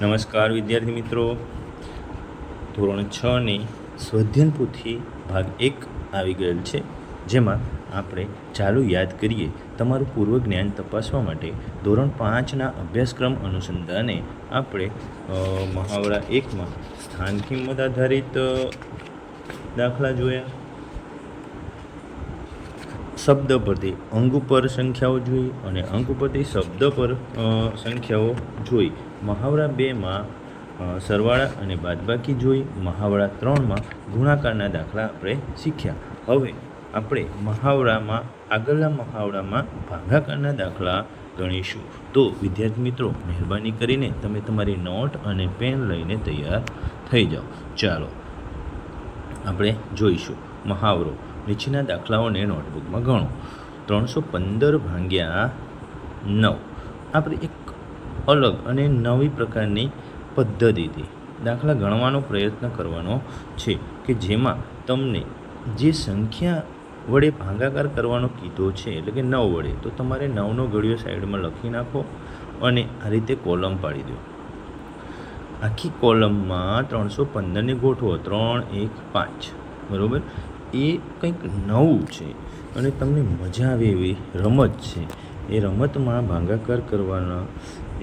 નમસ્કાર વિદ્યાર્થી મિત્રો, ધોરણ 6ની સ્વાધ્યાયન પોથી ભાગ 1 આવી ગયેલ છે, જેમાં આપણે ચાલુ યાદ કરીએ તમારું પૂર્વ જ્ઞાન તપાસવા માટે ધોરણ 5ના અભ્યાસક્રમ અનુસંધાને આપણે મહાવરા 1માં સ્થાન કિંમત આધારિત દાખલા જોયા, શબ્દ પરથી અંક ઉપર સંખ્યાઓ જોઈ અને અંક પરથી શબ્દ પર સંખ્યાઓ જોઈ. મહાવરા 2માં સરવાળા અને બાદબાકી જોઈ. મહાવરા 3માં ગુણાકારના દાખલા આપણે શીખ્યા. હવે આપણે આગળના મહાવરામાં ભાગાકારના દાખલા ગણીશું. તો વિદ્યાર્થી મિત્રો, મહેરબાની કરીને તમે તમારી નોટ અને પેન લઈને તૈયાર થઈ જાઓ. ચાલો આપણે જોઈશું મહાવરો. નીચેના દાખલાઓને નોટબુકમાં ગણો. 315 ભાગ્યા 9. આપણે એક અલગ અને નવી પ્રકારની પદ્ધતિથી દાખલા ગણવાનો પ્રયત્ન કરવાનો છે કે જેમાં તમને જે સંખ્યા વડે ભાગાકાર કરવાનો કીધો છે, એટલે કે 9 વડે, તો તમારે 9નો ઘડિયો સાઈડમાં લખી નાખો અને આ રીતે કોલમ પાડી દો. આખી કોલમમાં 315ને ગોઠવો. 3, 1, 5. બરાબર. એ કંઈક નવું છે અને તમને મજા આવે એવી રમત છે. એ રમતમાં ભાગાકાર કરવાના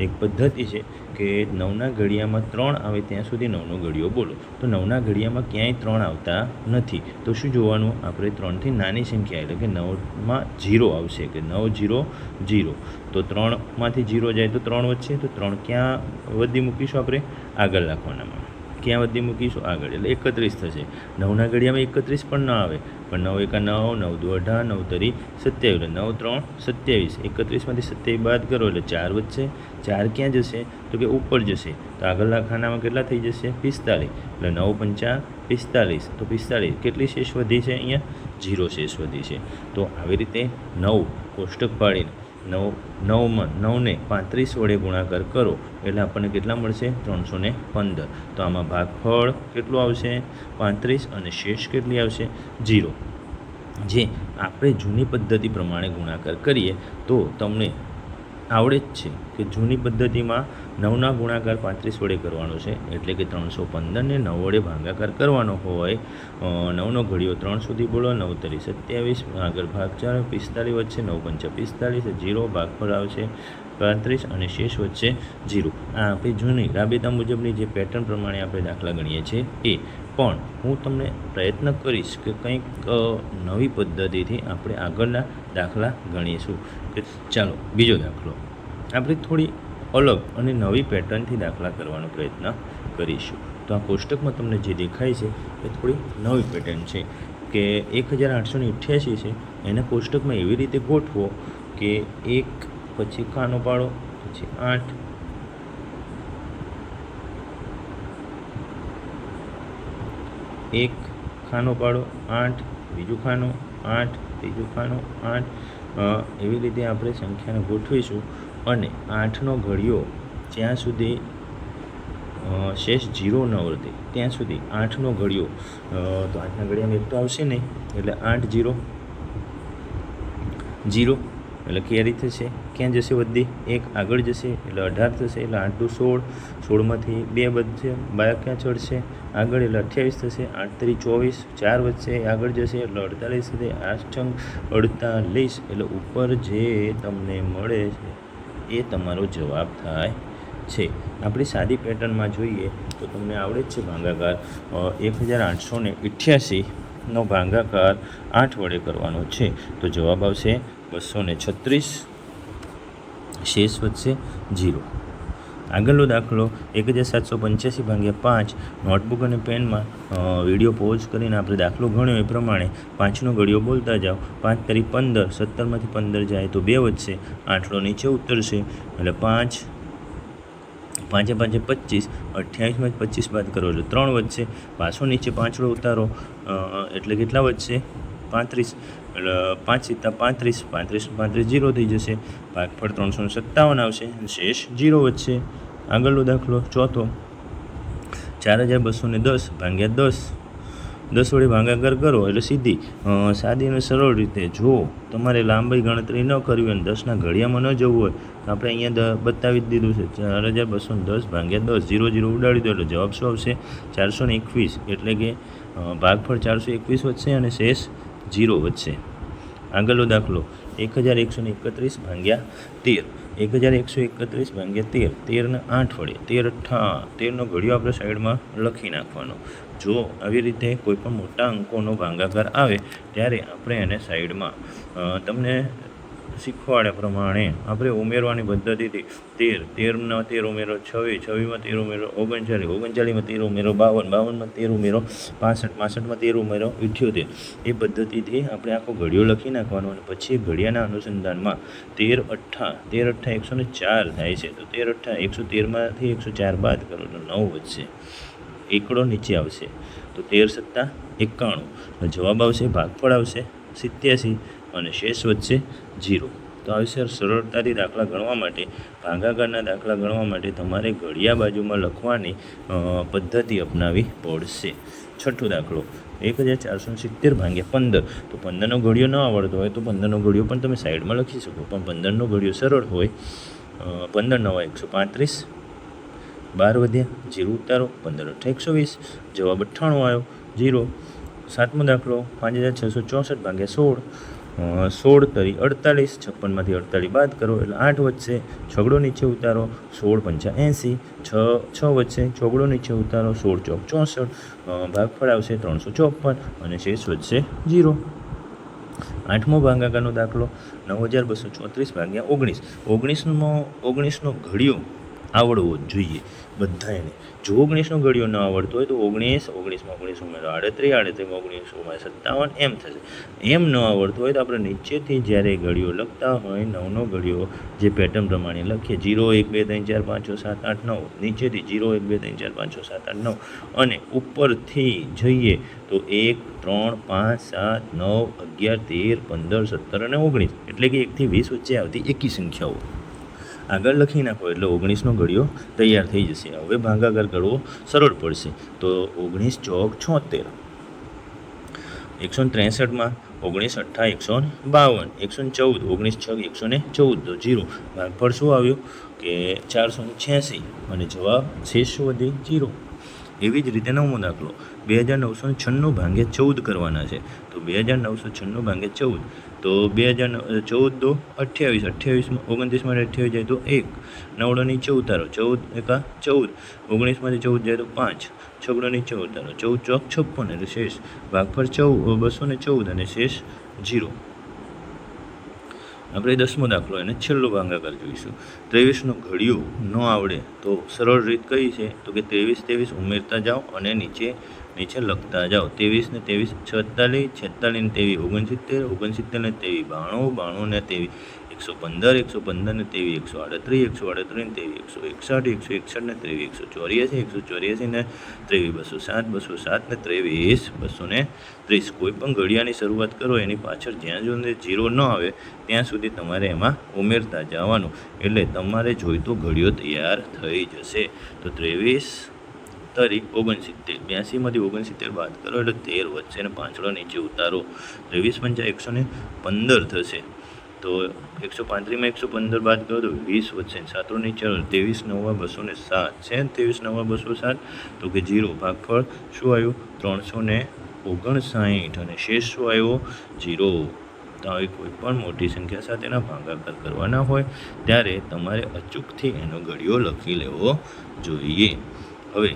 એક પદ્ધતિ છે કે 9ના ઘડિયામાં 3 આવે ત્યાં સુધી 9નો ઘડિયો બોલો. તો 9ના ઘડિયામાં ક્યાંય 3 આવતા નથી, તો શું જોવાનું? આપણે 3થી નાની સંખ્યા, એટલે કે 9માં 0 આવશે, કે 9, 0, 0. તો 3માંથી 0 જાય તો 3 વધશે. તો 3 ક્યાં વધી મૂકીશું? આપણે આગળ લખવાનામાં ક્યાં વધી મૂકીશું? આગળ. એટલે 31 થશે. 9ના ઘડિયામાં 31 પણ ન આવે, પણ 9 એકા 9, 9 દુ 18, 9 તરી 27, 9 3 27. 31માંથી 27 બાદ કરો એટલે 4 વધશે. 4 ક્યાં જશે? તો કે ઉપર જશે. તો આગળના ખાનામાં કેટલા થઈ જશે? 45. એટલે 9 5 45. તો 45 કેટલી શેષ વધી છે? અહીંયા 0 શેષ વધી છે. તો આવી રીતે 9 કોષ્ટક પાડીને 9ને 35 વડે ગુણાકાર કરો એટલે આપણને કેટલા મળશે? 315. તો આમાં ભાગફળ કેટલું આવશે? 35. અને શેષ કેટલી આવશે? 0. જે આપણે જૂની પદ્ધતિ પ્રમાણે ગુણાકાર કરીએ તો તમને આવડે જ છે કે જૂની પદ્ધતિમાં 9ના ગુણાકાર 35 વડે કરવાનો છે, એટલે કે 315ને 9 વડે ભાગાકાર કરવાનો હોય. 9નો ઘડિયો 3 સુધી બોલો. 9 તરી 27, આગળ ભાગ 4, 45 વધશે. 9 5 45, 0. ભાગફળ આવશે 35 અને શેષ વચ્ચે 0. આ આપણી જૂની રાબેતા મુજબની જે પેટર્ન પ્રમાણે આપણે દાખલા ગણીએ છીએ એ. પણ હું તમને પ્રયત્ન કરીશ કે કંઈક નવી પદ્ધતિથી આપણે આગળના દાખલા ગણીશું. ચાલો બીજો દાખલો. આપણે થોડી અલગ અને નવી પેટર્નથી દાખલા કરવાનો પ્રયત્ન કરીશું. તો આ કોષ્ટકમાં તમને જે દેખાય છે એ થોડી નવી પેટર્ન છે કે 1888 છે. એને કોષ્ટકમાં એવી રીતે ગોઠવો કે 1 પછી ખાનો પાડો, પછી 8, એક ખાનો પાડો, 8, બીજું ખાનું 8, ત્રીજું ખાનું 8. એવી રીતે આપણે સંખ્યાને ગોઠવીશું અને 8નો ઘડિયો જ્યાં સુધી શેષ 0 ન વધે ત્યાં સુધી 8નો ઘડિયો, તો 8ના ઘડિયામાં 1 તો આવશે નહીં, એટલે 8, 0, 0. એટલે કેરી થશે. ક્યાં જશે? વધી 1 આગળ જશે એટલે 18 થશે. એટલે 8 દુ 16, 16માંથી 2 વધશે. 2 ક્યાં ચડશે? આગળ, એટલે 28 થશે. 8 તરી 24, 4 વધશે, આગળ જશે એટલે 48 થશે. 8 48, એટલે ઉપર જે તમને મળે છે એ તમારો જવાબ થાય છે. આપણી સાદી પેટર્નમાં જોઈએ તો તમને આવડે જ છે ભાગાકાર. 1888નો ભાગાકાર 8 વડે કરવાનો છે, તો જવાબ આવશે 236. શેષ વધશે 0. આગળનો દાખલો 1785 ભાગ્યા 5. નોટબુક અને પેનમાં વિડીયો પોઝ કરીને આપણે દાખલો ગણ્યો એ પ્રમાણે 5નો ઘડિયો બોલતા જાઓ. 5 તરી 15, 17માંથી 15 જાય તો 2 વધશે. 8 નીચે ઉતરશે એટલે 5, 5 5 25, 28માંથી 25 બાદ કરો એટલે 3 વધશે. પાછો નીચે 5 ઉતારો એટલે કેટલા વધશે? 35. એટલે 5 × 35, 35 0 થઈ જશે. ભાગફળ 357 આવશે. શેષ 0 વધશે. આગળનો દાખલો ચોથો. 4210 ભાગ્યા 10. 10 વડે ભાગાકાર કરો એટલે સીધી સાદી અને સરળ રીતે જો તમારે લાંબી ગણતરી ન કરવી હોય અને 10ના ઘડિયામાં ન જવું હોય તો આપણે અહીંયા બતાવી જ દીધું છે 4210 ભાગ્યા 10 0 0 ઉડાડી દો એટલે જવાબ શું આવશે 421 એટલે કે ભાગફળ 421 વધશે અને શેષ 0 વધશે. આગળનો દાખલો 1131 ભાગ્યા 13 1131 ભાગ્યા 13 13ને 8 વડે 13નો ઘડિયો આપણે સાઈડમાં લખી નાખવાનો. જો આવી રીતે કોઈ પણ મોટા અંકોનો ભાગાકાર આવે ત્યારે આપણે એને સાઈડમાં તમને શીખવાડ્યા પ્રમાણે આપણે ઉમેરવાની પદ્ધતિથી 13માં 13 ઉમેરો 26 26માં 13 ઉમેરો 39 39માં 13 ઉમેરો 52 52માં 13 ઉમેરો 65 65માં 13 ઉમેરો 78 એ પદ્ધતિથી આપણે આખો ઘડિયો લખી નાખવાનો અને પછી ઘડિયાના અનુસંધાનમાં 13 8 104 થાય છે. તો 13 8 113માંથી 104 બાદ કરો તો 9 વધશે. એકડો નીચે આવશે તો 13 × 7 = 91. જવાબ આવશે ભાગફળ આવશે 87 અને શેષ વધશે 0. તો આવી સરળતાથી દાખલા ગણવા માટે ભાગાકારના દાખલા ગણવા માટે તમારે ઘડિયા બાજુમાં લખવાની પદ્ધતિ અપનાવી પડશે. છઠ્ઠો દાખલો 1470 ભાગ્યા 15. તો 15નો ઘડિયો ન આવડતો હોય તો 15નો ઘડિયો પણ તમે સાઈડમાં લખી શકો, પણ 15નો ઘડિયો સરળ હોય 15 × 9 = 135, 12 વધ્યા 0 ઉતારો 15 × 8 = 120, જવાબ 98 આવ્યો 0. સાતમો દાખલો 5664 ભાગ્યા 16. 16 તરી 48, 56માંથી 48 બાદ કરો એટલે 8 વધશે. છગડો નીચે ઉતારો 16 × 85, 6 વધશે. છગડો નીચે ઉતારો 16 × 4 = 64, ભાગફળ આવશે 354 અને શેષ વધશે 0. આઠમો ભાગાકારનો દાખલો 9234 ભાગ્યા 19. 19નો ઘડિયો આવડવો જ જોઈએ બધાને. જો 19નો ઘડિયો ન આવડતો હોય તો 19માં 19 ઉમેરો 38, 38માં 19 ઉમેરો 57 એમ થશે. એમ ન આવડતું હોય તો આપણે નીચેથી જ્યારે ઘડિયો લખતા હોય 9નો ઘડિયો જે પેટર્ન પ્રમાણે લખીએ 0 1 2 3 4 5 6 7 8 9, નીચેથી 0 1 2 3 4 5 6 7 8 9 અને ઉપરથી જઈએ તો 1 3 5 7 9 11 13 15 17 અને 19 એટલે કે 1 થી 20 વચ્ચે આવતી એકી સંખ્યાઓ આગળ લખી નાખો એટલે 19નો ઘડિયો તૈયાર થઈ જશે. હવે ભાગાકાર કરવો સરળ પડશે. તો 19 ચોક 76, 163માં 19 8 152, 114 19 6 114 તો 0. ભાગફળ શું આવ્યું કે 486 અને જવાબ શેષ શું વધી 0. એવી જ રીતે નવમો દાખલો 2996 ભાગ્યા 14 કરવાના છે. તો 2996 ભાગ્યા 14 તો 2014 × 28, 29માંથી 28 જાય તો 1, 9 નીચે ઉતારો 14 × 14, 19માંથી 14 જાય તો 5, છગડો નીચે ઉતારો 14 ચોક 56 એટલે શેષ ભાગફળ 214 અને શેષ 0. આપણે 10મો દાખલો એને છેલ્લો ભાગાકાર જોઈશું. 23નો ઘડિયો ન આવડે તો સરળ રીત કઈ છે તો કે 23 ઉમેરતા જાઓ અને નીચે લખતા જાઓ. 23 ને 23 46, 46 ને 23 69, 69 ને 23 92, 92 ને 23 115, 115 ને 23 138, 138 ને 23 161, 161 ને 23 184, 184 ને 23 207, 207 ને 23 230. કોઈ પણ ઘડિયાની શરૂઆત કરો એની પાછળ જ્યાં સુધી 0 ન આવે ત્યાં સુધી તમારે એમાં ઉમેરતા જવાનું એટલે તમારે જોઈતો ઘડિયો તૈયાર થઈ જશે. તો 23 તરી 69, 82માંથી 69 બાદ કરો એટલે 13 વધશે અને પાંચડો નીચે ઉતારો 23 × 5 115 થશે. તો 135માં 115 બાદ કરો તો 20 વધશે. 7 નીચે 23 9 207 છે. 23 9 207 તો કે 0. ભાગફળ શું આવ્યું 359 અને શેષ શું આવ્યો 0. તો આવી કોઈ પણ મોટી સંખ્યા સાથેના ભાગાકાર કરવાના હોય ત્યારે તમારે અચૂકથી એનો ઘડિયો લખી લેવો જોઈએ. હવે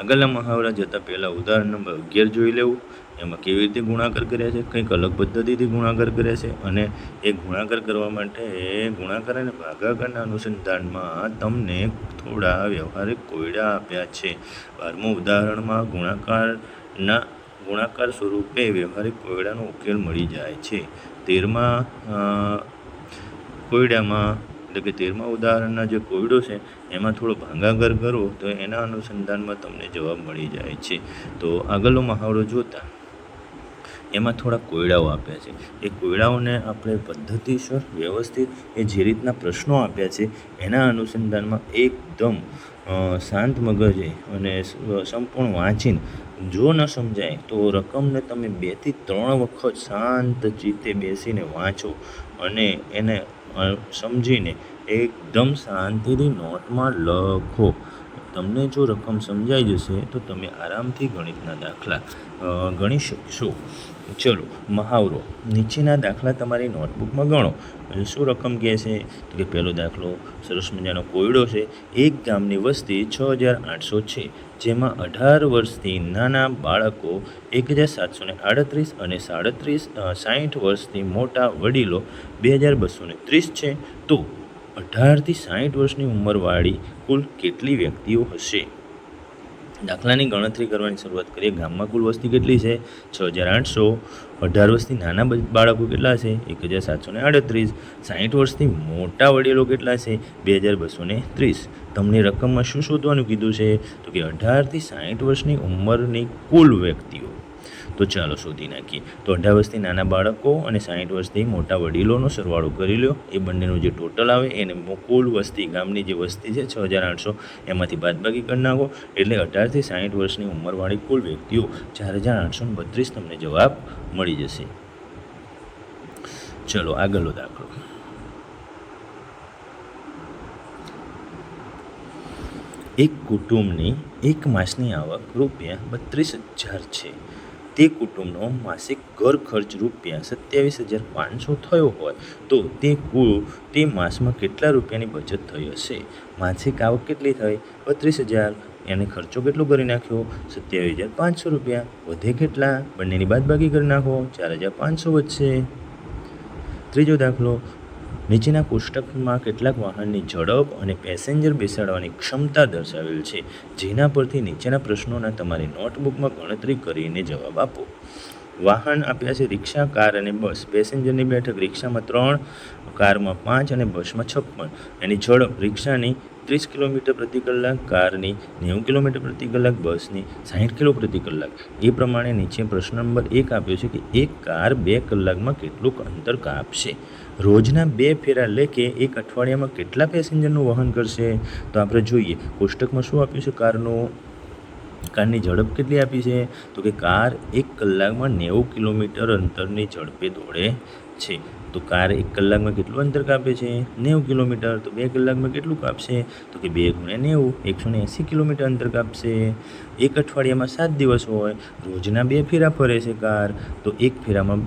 આગળના મહાવરા જતાં પહેલાં ઉદાહરણ નંબર 11 જોઈ લેવું. એમાં કેવી રીતે ગુણાકાર કર્યા છે, કંઈક અલગ પદ્ધતિથી ગુણાકાર કર્યા છે અને એ ગુણાકાર કરવા માટે ગુણાકાર અને ભાગાકારના અનુસંધાનમાં તમને થોડા વ્યવહારિક કોયડા આપ્યા છે. 12મું ઉદાહરણમાં ગુણાકાર સ્વરૂપે વ્યવહારિક કોયડાનો ઉકેલ મળી જાય છે. 13મા કોયડામાં એટલે કે 13મા ઉદાહરણના જે કોયડો છે એમાં થોડો ભાગાકાર કરો તો એના અનુસંધાનમાં તમને જવાબ મળી જાય છે. તો આગળનો મહાવરો જોતા એમાં થોડા કોયડાઓ આપ્યા છે. એ કોયડાઓને આપણે પદ્ધતિસર વ્યવસ્થિત એ જે રીતના પ્રશ્નો આપ્યા છે એના અનુસંધાનમાં એકદમ શાંત મગજે અને સંપૂર્ણ વાંચીને જો ન સમજાય તો રકમને તમે 2 થી 3 વખત શાંત ચિત્તે બેસીને વાંચો અને એને સમજીને એકદમ શાંતિથી નોટમાં લખો. તમને જો રકમ સમજાઈ જશે તો તમે આરામથી ગણિતના દાખલા ગણી શકશો. ચલો, મહાવરો. નીચેના દાખલા તમારી નોટબુકમાં ગણો. શું રકમ કહે છે? તો કે પહેલો દાખલો સરસ મજાનો કોયડો છે. એક ગામની વસ્તી 6,800 છે, જેમાં 18 વર્ષથી નાના બાળકો 1,738 અને 60 વર્ષથી મોટા વડીલો 2,230 છે. તો 18 થી 60 વર્ષની ઉંમરવાળી કુલ કેટલી વ્યક્તિઓ હશે? દાખલાની ગણતરી કરવાની શરૂઆત કરીએ. ગામમાં કુલ વસ્તી કેટલી છે? 6,800. 18 વર્ષથી નાના બાળકો કેટલા છે? 1,738. 60 વર્ષથી મોટા વડીલો કેટલા છે? 2,230. તમને રકમમાં શું શોધવાનું કીધું છે? તો કે 18 થી 60 વર્ષની ઉંમરની કુલ વ્યક્તિઓ. તો ચાલો શોધી નાખીએ. તો 18 વર્ષથી નાના બાળકો અને 60 વર્ષથી મોટા વડીલોનો સરવાળો કરી લો. એ બંનેનું જે ટોટલ આવે એને કુલ વસ્તી, ગામની જે વસ્તી છે 6,800, એમાંથી બાદબાકી કરી નાખો. એટલે 18 થી 60 વર્ષની ઉંમરવાળી કુલ વ્યક્તિઓ 4,832 તમને જવાબ મળી જશે. ચલો આગળનો દાખલો. એક કુટુંબની એક માસની આવક ₹32,000 છે. તે કુટુંબનો માસિક ઘર ખર્ચ ₹27,500 થયો હોય તો તે માસમાં કેટલા રૂપિયાની બચત થઈ હશે? માસિક આવક કેટલી થઈ? 32,000. એને ખર્ચો કેટલો કરી નાખ્યો? ₹27,500. વધે કેટલા? બંનેની બાદબાકી કરી નાખો, 4,500 વધશે. ત્રીજો દાખલો. નીચેના કોષ્ટકમાં કેટલાક વાહનની ઝડપ અને પેસેન્જર બેસાડવાની ક્ષમતા દર્શાવેલ છે, જેના પરથી નીચેના પ્રશ્નોના તમારી નોટબુકમાં ગણતરી કરીને જવાબ આપો. વાહન આપ્યા છે રિક્ષા, કાર અને બસ. પેસેન્જરની બેઠક રિક્ષામાં 3, કારમાં 5 અને બસમાં 56. એની ઝડપ રિક્ષાની 30 કિલોમીટર પ્રતિ કલાક, કારની 90 કિલોમીટર પ્રતિ કલાક, બસની 60 કિલો પ્રતિ કલાક. એ પ્રમાણે નીચે પ્રશ્ન નંબર 1 આપ્યો છે કે એક કાર 2 કલાકમાં કેટલું અંતર કાપશે? રોજના 2 ફેરા લે કે એક અઠવાડિયામાં કેટલા પેસેન્જરનું વહન કરશે? તો આપણે જોઈએ કોષ્ટકમાં શું આપ્યું છે કારની ઝડપ કેટલી આપી છે? તો કે કાર 1 કલાકમાં 90 કિલોમીટર અંતરની ઝડપે દોડે છે. તો કાર 1 કલાકમાં કેટલું અંતર કાપે છે? 90 કિલોમીટર. તો 2 કલાકમાં કેટલું કાપશે? તો કે 2 × 90, 180 કિલોમીટર અંતર કાપશે. એક અઠવાડિયામાં 7 દિવસ હોય, રોજના 2 ફેરા ફરે છે કાર, તો એક ફેરામાં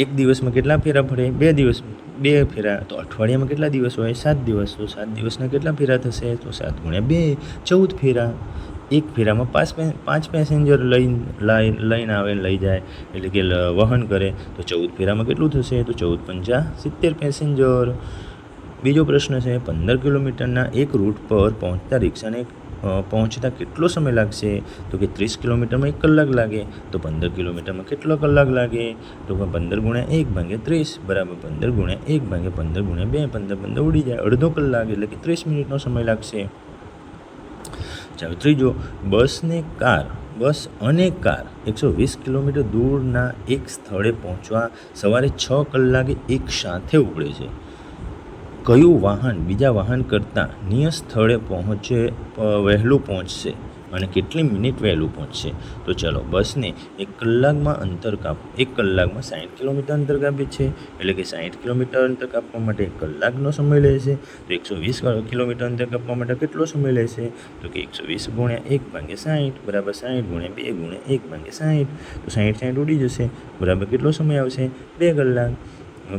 એક દિવસમાં કેટલા ફેરા ફરે? 2 દિવસ 2 ફેરા. તો અઠવાડિયામાં કેટલા દિવસ હોય? 7 દિવસ. તો 7 દિવસના કેટલા ફેરા થશે? તો 7 × 2, 14 ફેરા. એક ફેરામાં 5 પેસેન્જર લઈને આવે, લઈ જાય, એટલે કે વહન કરે. તો 14 ફેરામાં કેટલું થશે? તો 14 × 5 = 70 પેસેન્જર. બીજો પ્રશ્ન છે 15 કિલોમીટરના એક રૂટ પર પહોંચતા કેટલો સમય લાગશે? તો કે 30 કિલોમીટરમાં 1 કલાક લાગે. તો 15 કિલોમીટરમાં કેટલો કલાક લાગે? તો 15 × 1 = 30 બરાબર 15 × 1 = 15 × 2 15 ઉડી જાય, અડધો કલાક, એટલે કે 30 મિનિટનો સમય લાગશે. ચાલો ત્રીજો. બસ અને કાર 120 કિલોમીટર દૂરના એક સ્થળે પહોંચવા સવારે 6 કલાકે એક સાથે ઉપડે છે. કયું વાહન બીજા વાહન કરતાં નિયત સ્થળે વહેલું પહોંચશે અને કેટલી મિનિટ વહેલું પહોંચશે? તો ચાલો, બસને 1 કલાકમાં 60 કિલોમીટર અંતર કાપે છે, એટલે કે 60 કિલોમીટર અંતર કાપવા માટે 1 કલાકનો સમય લેશે. તો 120 કિલોમીટર અંતર કાપવા માટે કેટલો સમય લેશે? તો કે 120 × 1 = 60 બરાબર 60 × 2 × 1 = 60. તો 60 ઉડી જશે, બરાબર કેટલો સમય આવશે? 2 કલાક.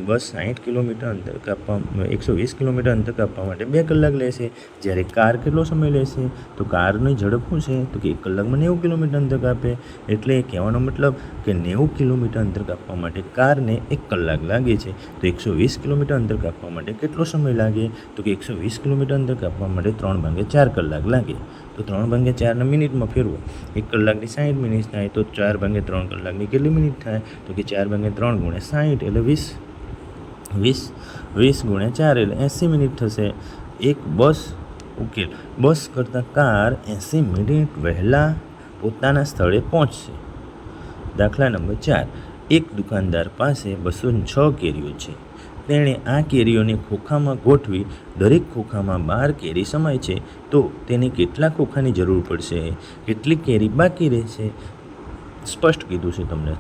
બસ 120 કિલોમીટર અંતર કાપવા માટે 2 કલાક લેશે. જ્યારે કાર કેટલો સમય લેશે? તો કારની ઝડપ શું છે? તો કે 1 કલાકમાં 90 કિલોમીટર અંતર કાપે. એટલે કહેવાનો મતલબ કે 90 કિલોમીટર અંતર કાપવા માટે કારને 1 કલાક લાગે છે. તો 120 કિલોમીટર અંતર કાપવા માટે કેટલો સમય લાગે? તો કે 120 કિલોમીટર અંતર કાપવા માટે 3/4 કલાક લાગે. તો 3/4 મિનિટમાં ફેરવો. 1 કલાકની 60 મિનિટ થાય, તો 4/3 કલાકની કેટલી મિનિટ થાય? તો કે 4/3 × 60 એટલે 20 × 4 એટલે 80 મિનિટ થશે. એક બસ કરતાં કાર 80 મિનિટ વહેલા પોતાના સ્થળે પહોંચશે. દાખલા નંબર 4. એક દુકાનદાર પાસે 206 કેરીઓ છે. તેણે આ કેરીઓને ખોખામાં ગોઠવી દરેક ખોખામાં 12 કેરી સમાય છે. તો તેને કેટલા ખોખાની જરૂર પડશે? કેટલી કેરી બાકી રહેશે? સ્પષ્ટ કીધું છે તમને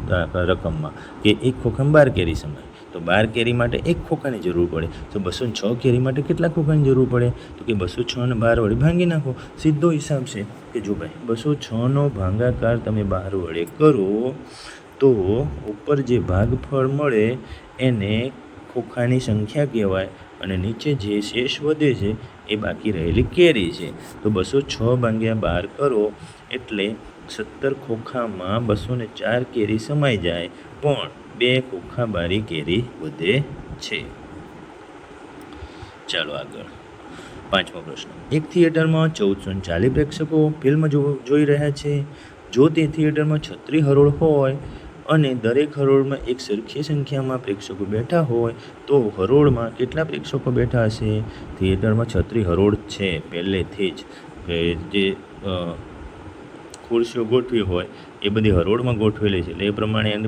રકમમાં કે એક ખોખામાં 12 કેરી સમાય, તો 12 કેરી માટે એક ખોખાની જરૂર પડે. તો 206 કેરી માટે કેટલા ખોખાની જરૂર પડે? તો કે 206 ને 12 વડે ભાંગી નાખો. સીધો હિસાબ છે કે જો ભાઈ 206નો ભાગાકાર તમે 12 વડે કરો તો ઉપર જે ભાગફળ મળે એને ખોખાની સંખ્યા કહેવાય અને નીચે જે શેષ વધે છે એ બાકી રહેલી કેરી છે. તો 206 ભાગ્યા 12 કરો એટલે 17 ખોખામાં 204 કેરી સમાઈ જાય, પણ 2 ખોખા બારી કેરી વધે છે. ચાલો આગળ. 5મો પ્રશ્ન. એક થિયેટરમાં 1440 પ્રેક્ષકો ફિલ્મ જોઈ રહ્યા છે. જો તે થિયેટરમાં 36 હરોળ હોય અને દરેક હરોળમાં એક સરખી સંખ્યામાં પ્રેક્ષકો બેઠા હોય તો હરોળમાં કેટલા પ્રેક્ષકો બેઠા હશે? થિયેટરમાં 36 હરોળ છે પહેલેથી જ, જે ખુરશીઓ ગોઠવી હોય એ બધી હરોળમાં ગોઠવેલી છે, એટલે એ પ્રમાણે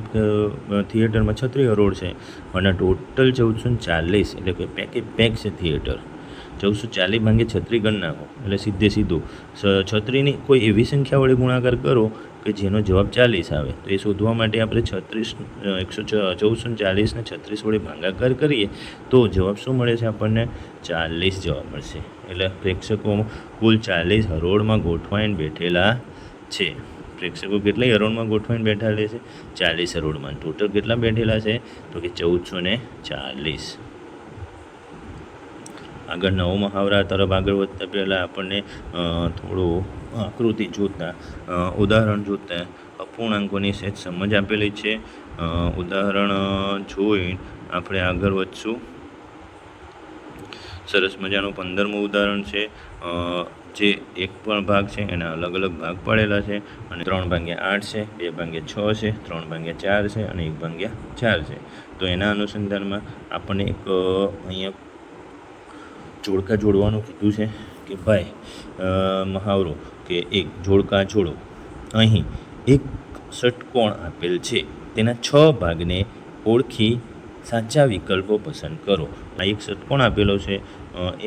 થિયેટરમાં 36 હરોળ છે અને ટોટલ 1440, એટલે કે પેક છે થિયેટર. 1440 ભાગ્યા 36 ગણ નાખો એટલે સીધું 36ની કોઈ એવી સંખ્યા વડે ગુણાકાર કરો કે જેનો જવાબ 40 આવે. તો એ શોધવા માટે આપણે 1440ને 36 વડે ભાગાકાર કરીએ તો જવાબ શું મળે છે આપણને? 40 જવાબ મળશે. એટલે પ્રેક્ષકો કુલ 40 હરોળમાં ગોઠવાઈને બેઠેલા છે. પ્રેક્ષકો કેટલી હરોળમાં ગોઠવાઈને બેઠેલા છે? 40 હરોળમાં. ટોટલ કેટલા બેઠેલા છે? તો કે 1440. આગળ નવો મહાવરા તરફ આગળ વધતા પહેલાં આપણને થોડું આકૃતિ જોતા, ઉદાહરણ જોતા અપૂર્ણાંકોની સહેજ સમજ આપેલી છે. ઉદાહરણ જોઈને આપણે આગળ વધશું. સરસ મજાનું 15મું ઉદાહરણ છે. જે એક પણ ભાગ છે એના અલગ અલગ ભાગ પાડેલા છે અને 3/8 છે, 2/6 છે, 3/4 છે અને 1/4 છે. તો એના અનુસંધાનમાં આપણને એક અહીંયા જોડકા જોડવાનું કીધું છે કે ભાઈ મહાવરો કે એક જોડકા જોડો. અહીં એક ષટકોણ આપેલ છે, તેના 6 ભાગને ઓળખી સાચા વિકલ્પો પસંદ કરો. આ એક ષટકોણ આપેલો છે,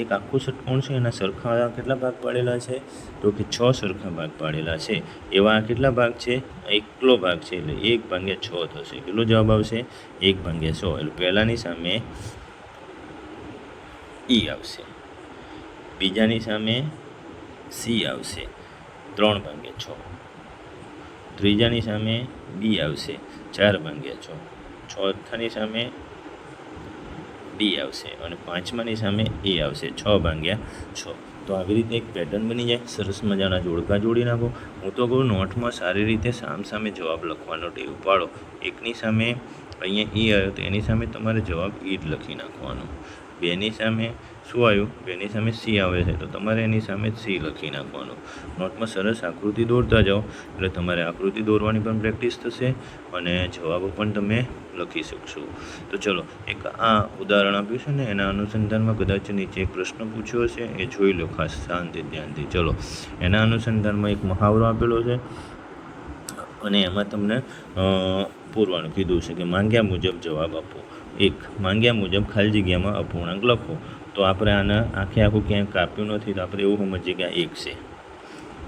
એક આખું ષટકોણ છે, એના સરખા કેટલા ભાગ પાડેલા છે? તો કે 6 સરખા ભાગ પાડેલા છે. એવા કેટલા ભાગ છે? એકલો ભાગ છે, એટલે 1/6 થશે. કેટલો જવાબ આવશે? 1/100. એટલે પહેલાંની સામે ઈ આવશે, બીજાની સામે સી આવશે 3/6, ત્રીજાની સામે બી આવશે 4/6, ચોથાની સામે ડી આવશે અને પાંચમાની સામે એ આવશે 6/6. તો આવી રીતે એક પેટર્ન બની જાય. સરસ મજાના જોડકા જોડી નાખો. હું તો કહું નોટમાં સારી રીતે સામે જવાબ લખવાનો ટેવ પાડો. એકની સામે અહીંયા ઈ આવ્યો તો એની સામે તમારે જવાબ ઈ જ લખી નાખવાનો. બેની સામે શું આવ્યું? બેની સામે સી આવે છે તો તમારે એની સામે સી લખી નાખવાનું. નોટમાં સરસ આકૃતિ દોરતા જાઓ એટલે તમારે આકૃતિ દોરવાની પણ પ્રેક્ટિસ થશે અને જવાબો પણ તમે લખી શકશો. તો ચલો, એક આ ઉદાહરણ આપ્યું છે ને એના અનુસંધાનમાં કદાચ નીચે એક પ્રશ્ન પૂછ્યો હશે, એ જોઈ લો ખાસ શાંતિ ધ્યાનથી. ચલો, એના અનુસંધાનમાં એક મહાવરો આપેલો છે અને એમાં તમને પૂરવાનું કીધું છે કે માંગ્યા મુજબ જવાબ આપો. એક, માંગ્યા મુજબ ખાલી જગ્યામાં અપૂર્ણાંક લખો. તો આપણે આને આખું ક્યાંય કાપ્યું નથી, તો આપણે એવું સમજીએ કે આ 1 છે.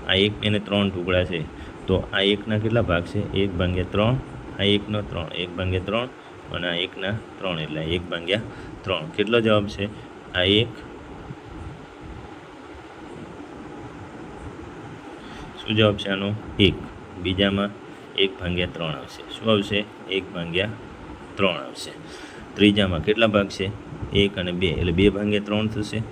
આ 1 એને 3 ટુકડા છે, તો આ 1ના કેટલા ભાગ છે? 1/3. આ 1નો 3, 1/3 અને આ 1ના 3 એટલે 1/3. કેટલો જવાબ છે? આ 1 શું જવાબ છે આનો? 1. બીજામાં 1/3 આવશે. શું આવશે? 1/3 આવશે. ત્રીજામાં કેટલા ભાગ છે? 1 અને 2 એટલે 2/3 થશે.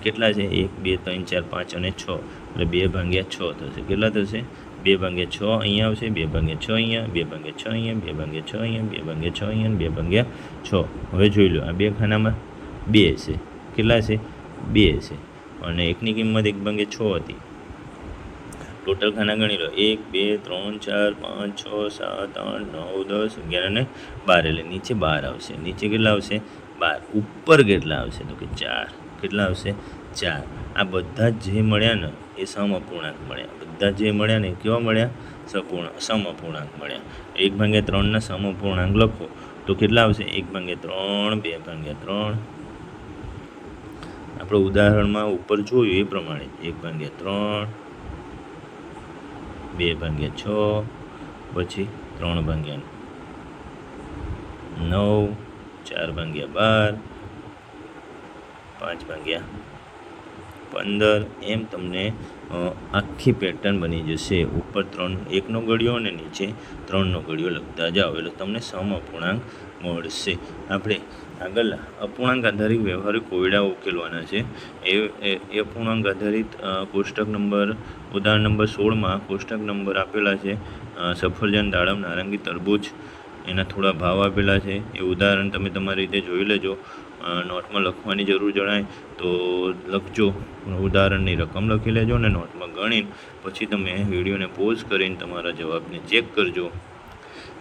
કેટલા છે? 1, 2, 3, 4, 5 અને 6 એટલે 2/6 થશે. કેટલા થશે? 2/6 અહીંયા આવશે, 2/6 અહીંયા, 2/6 અહીંયા, 2/6 અહીંયા, 2/6 અહીંયા, 2/6. હવે જોઈ લો, આ બે ખાનામાં 2 છે. કેટલા છે? 2 છે અને એકની કિંમત 1/6 હતી. ટોટલ ખાના ગણી લો, 1, 2, 3, 4, 5, 6, 7, 8, 9, 10, 11 અને 12 એટલે નીચે 12 આવશે. નીચે કેટલા આવશે? 12. ઉપર કેટલા આવશે? તો કે 4. કેટલા આવશે? 4. આ બધા જ જે મળ્યા ને એ સમઅપૂર્ણાંક મળ્યા. બધા જે મળ્યા ને એ કેવા મળ્યા? સમઅપૂર્ણાંક મળ્યા. 1/3 ના સમઅપૂર્ણાંક લખો તો કેટલા આવશે? 1/3, 2/3. આપણે ઉદાહરણમાં ઉપર જોયું એ પ્રમાણે 1/3, 2/6, પછી 3/9, 4/12, 5/15. એમ તમને આખી પેટર્ન બની જશે. ઉપર 1નો ઘડિયો અને નીચે 3નો ઘડિયો લખતા જાઓ એટલે તમને સમઅપૂર્ણાંક મળશે. આપણે આગળ અપૂર્ણાંક આધારિત વ્યવહારિક કોયડાઓ ઉકેલવાના છે. એ અપૂર્ણાંક આધારિત કોષ્ટક નંબર ઉદાહરણ નંબર 16માં કોષ્ટક નંબર આપેલા છે. સફરજન, દાડમ, નારંગી, તરબૂચ, એના થોડા ભાવ આપેલા છે. એ ઉદાહરણ તમે તમારી રીતે જોઈ લેજો. નોટમાં લખવાની જરૂર જણાય તો લખજો. ઉદાહરણની રકમ લખી લેજો અને નોટમાં ગણીને પછી તમે વિડીયોને પોઝ કરીને તમારા જવાબને ચેક કરજો.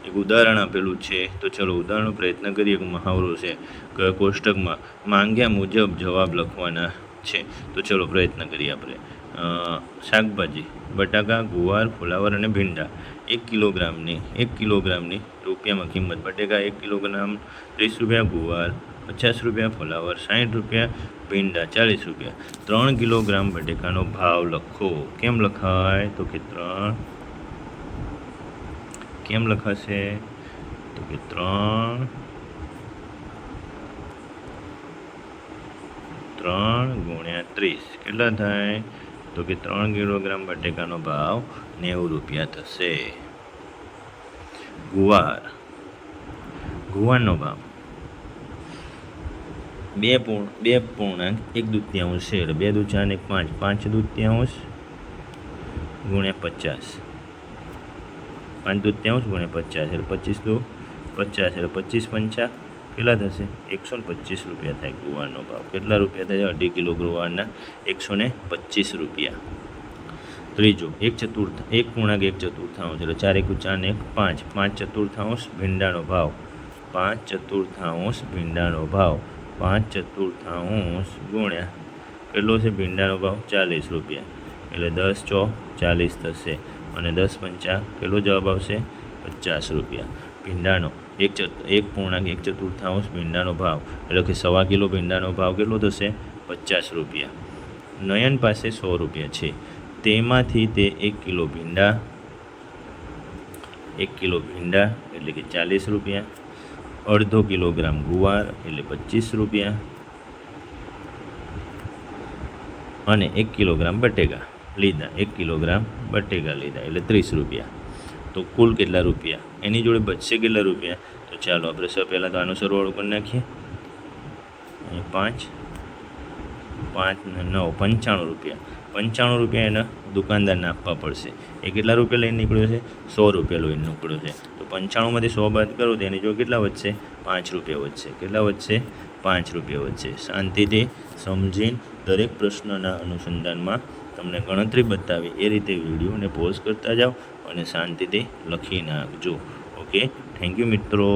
એક ઉદાહરણ આપેલું છે તો ચલો ઉદાહરણનો પ્રયત્ન કરીએ. એક મહાવરો છે કે કોષ્ટકમાં માંગ્યા મુજબ જવાબ લખવાના છે. તો ચલો પ્રયત્ન કરીએ આપણે. શાકભાજી બટાકા, ગુવાર, ફુલાવર અને ભીંડા 1 કિલોગ્રામની રૂપિયામાં કિંમત. બટાકા 1 કિલોગ્રામ 30 રૂપિયા, ગુવાર 50 રૂપિયા, ફુલાવર 60 રૂપિયા, ભીંડા 40 રૂપિયા. 3 કિલોગ્રામ બટાકાનો ભાવ લખો. કેમ લખાય? તો કે 3 કેમ લખાશે? તો કે 3 ગુણ્યા 30 કેટલા થાય? તો કે 3 કિલોગ્રામ બટાકાનો ભાવ 90 રૂપિયા થશે. ગુવારનો ભાવ 2.1 દૂત્યાંશ છે એટલે 2 દુ 4 ને 5, 5 દૂત્યાંશ ગુણ્યા 50, 5 દૂત્યાંશ ગુણ્યા 50 એટલે 25 દુ 50 એટલે 25 પંચા કેટલા થશે? 125 રૂપિયા થાય ગુવારનો ભાવ. કેટલા રૂપિયા થાય? 2.5 કિલો ગુવારના 125 રૂપિયા. ત્રીજો 1.1 ચતુર્થાંશ એટલે 4 × 4 ને 5, 5 ચતુર્થાંશ ભીંડાનો ભાવ. 5 ચતુર્થાંશ ભીંડાનો ભાવ 5 ચતુર્થાંશ ગુણ્યા કેટલો છે ભીંડાનો ભાવ? 40 રૂપિયા એટલે 10 ચોક 40 થશે અને 10 પંચા કેટલો જવાબ આવશે? 50 રૂપિયા. ભીંડાનો 1.1 ચતુર્થાંશ ભીંડાનો ભાવ એટલે કે 1.25 કિલો ભીંડાનો ભાવ કેટલો થશે? 50 રૂપિયા. નયન પાસે 100 રૂપિયા છે. તેમાંથી તે 1 કિલો ભીંડા એટલે કે 40 રૂપિયા, અડધો કિલોગ્રામ ગુવાર એટલે 25 રૂપિયા અને 1 કિલોગ્રામ બટેકા લીધા. 1 કિલોગ્રામ બટેકા લીધા એટલે 30 રૂપિયા. તો કુલ કેટલા રૂપિયા? એની જોડે બચશે કેટલા રૂપિયા? તો ચાલો આપણે પહેલાં તો આનો સરવાળો કરી નાખીએ. 5 ને 9 95 રૂપિયા. 95 રૂપિયા એના દુકાનદારને આપવા પડશે. એ કેટલા રૂપિયા લઈને નીકળ્યો છે? 100 રૂપિયા લઈને નીકળ્યો છે. તો 95માંથી 100 બાદ કરો તો એની જો કેટલા વધશે? 5 રૂપિયા વધશે. કેટલા વધશે? 5 રૂપિયા વધશે. શાંતિથી સમજીને દરેક પ્રશ્નના અનુસંધાનમાં તમને ગણતરી બતાવી એ રીતે વિડીયોને પોઝ કરતા જાઓ અને શાંતિથી લખી નાખજો. ઓકે, થેન્ક યુ મિત્રો.